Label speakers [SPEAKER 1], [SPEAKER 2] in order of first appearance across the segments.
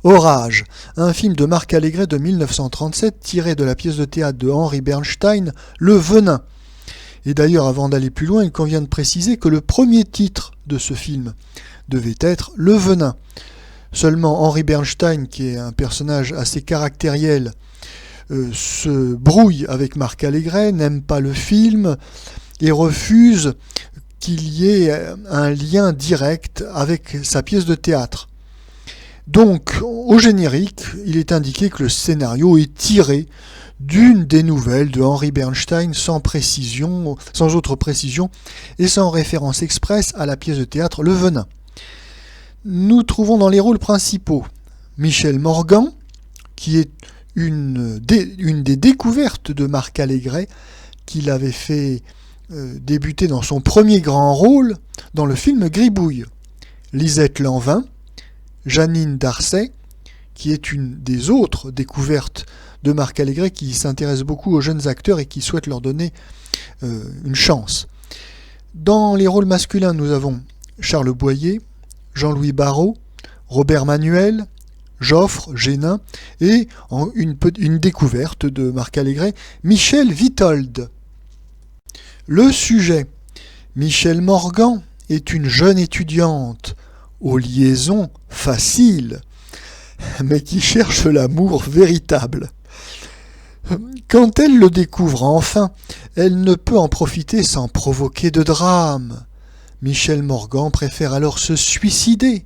[SPEAKER 1] Orage, un film de Marc Allégret de 1937 tiré de la pièce de théâtre de Henri Bernstein, Le Venin. Et d'ailleurs, avant d'aller plus loin, il convient de préciser que le premier titre de ce film devait être Le Venin. Seulement Henri Bernstein, qui est un personnage assez caractériel, se brouille avec Marc Allégret, n'aime pas le film et refuse qu'il y ait un lien direct avec sa pièce de théâtre. Donc, au générique, il est indiqué que le scénario est tiré d'une des nouvelles de Henri Bernstein sans autre précision et sans référence expresse à la pièce de théâtre Le Venin. Nous trouvons dans les rôles principaux Michel Morgan, qui est une des découvertes de Marc Allégret, qu'il avait fait débuter dans son premier grand rôle dans le film Gribouille. Lisette Lanvin, Jeannine Darcet, qui est une des autres découvertes de Marc Allégret, qui s'intéresse beaucoup aux jeunes acteurs et qui souhaite leur donner une chance. Dans les rôles masculins, nous avons Charles Boyer, Jean-Louis Barrault, Robert Manuel, Joffre, Génin, et une découverte de Marc Allégret, Michel Vitold. Le sujet: Michel Morgan est une jeune étudiante aux liaisons faciles, mais qui cherche l'amour véritable. Quand elle le découvre enfin, elle ne peut en profiter sans provoquer de drame. Michel Morgan préfère alors se suicider,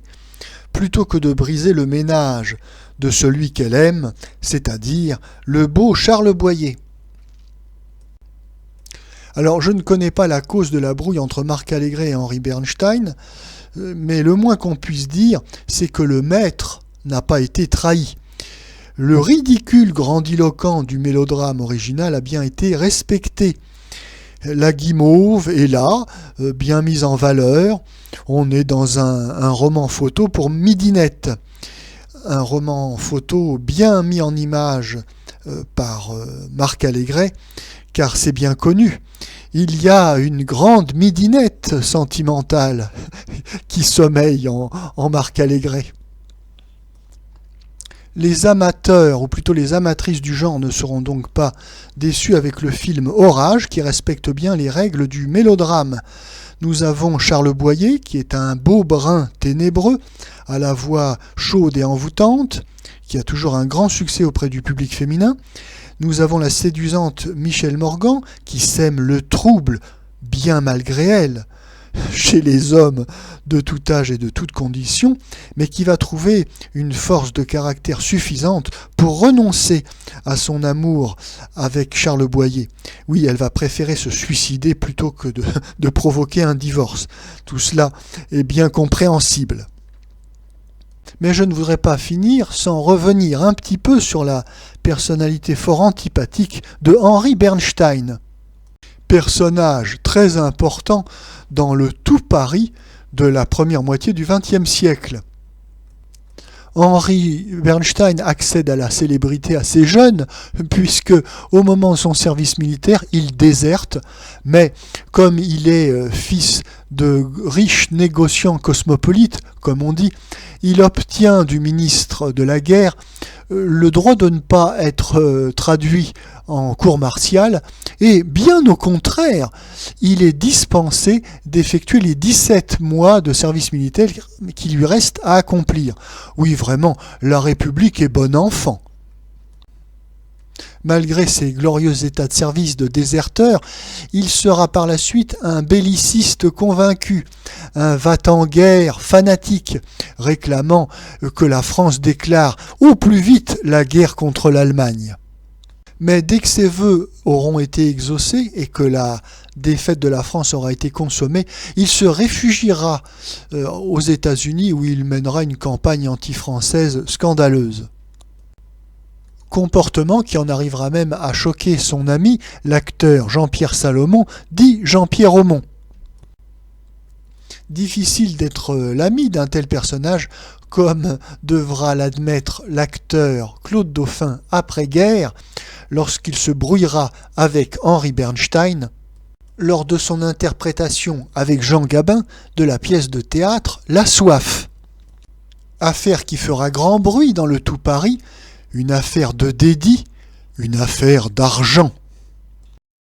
[SPEAKER 1] plutôt que de briser le ménage de celui qu'elle aime, c'est-à-dire le beau Charles Boyer. Alors, je ne connais pas la cause de la brouille entre Marc Allégret et Henri Bernstein, mais le moins qu'on puisse dire, c'est que le maître n'a pas été trahi. Le ridicule grandiloquent du mélodrame original a bien été respecté. La guimauve est là, bien mise en valeur. On est dans un roman photo pour midinette. Un roman photo bien mis en image par Marc Allégret, car c'est bien connu. Il y a une grande midinette sentimentale qui sommeille en Marc Allégret. Les amateurs, ou plutôt les amatrices du genre, ne seront donc pas déçus avec le film Orage, qui respecte bien les règles du mélodrame. Nous avons Charles Boyer, qui est un beau brun ténébreux, à la voix chaude et envoûtante, qui a toujours un grand succès auprès du public féminin. Nous avons la séduisante Michel Morgan, qui sème le trouble, bien malgré elle, chez les hommes de tout âge et de toutes conditions, mais qui va trouver une force de caractère suffisante pour renoncer à son amour avec Charles Boyer. Oui, elle va préférer se suicider plutôt que de provoquer un divorce. Tout cela est bien compréhensible. Mais je ne voudrais pas finir sans revenir un petit peu sur la personnalité fort antipathique de Henri Bernstein. Personnage très important dans le tout Paris de la première moitié du XXe siècle. Henri Bernstein accède à la célébrité assez jeune, puisque au moment de son service militaire, il déserte, mais comme il est fils de riches négociants cosmopolites, comme on dit, il obtient du ministre de la guerre le droit de ne pas être traduit en cour martiale, et bien au contraire, il est dispensé d'effectuer les 17 mois de service militaire qui lui restent à accomplir. Oui, vraiment, la République est bon enfant. Malgré ses glorieux états de service de déserteur, il sera par la suite un belliciste convaincu, un va-t-en-guerre fanatique, réclamant que la France déclare au plus vite la guerre contre l'Allemagne. Mais dès que ses vœux auront été exaucés et que la défaite de la France aura été consommée, il se réfugiera aux États-Unis où il mènera une campagne anti-française scandaleuse. Comportement qui en arrivera même à choquer son ami, l'acteur Jean-Pierre Salomon, dit Jean-Pierre Aumont. Difficile d'être l'ami d'un tel personnage, comme devra l'admettre l'acteur Claude Dauphin après-guerre, lorsqu'il se brouillera avec Henri Bernstein, lors de son interprétation avec Jean Gabin de la pièce de théâtre La Soif. affaire qui fera grand bruit dans le tout Paris, une affaire de dédit, une affaire d'argent.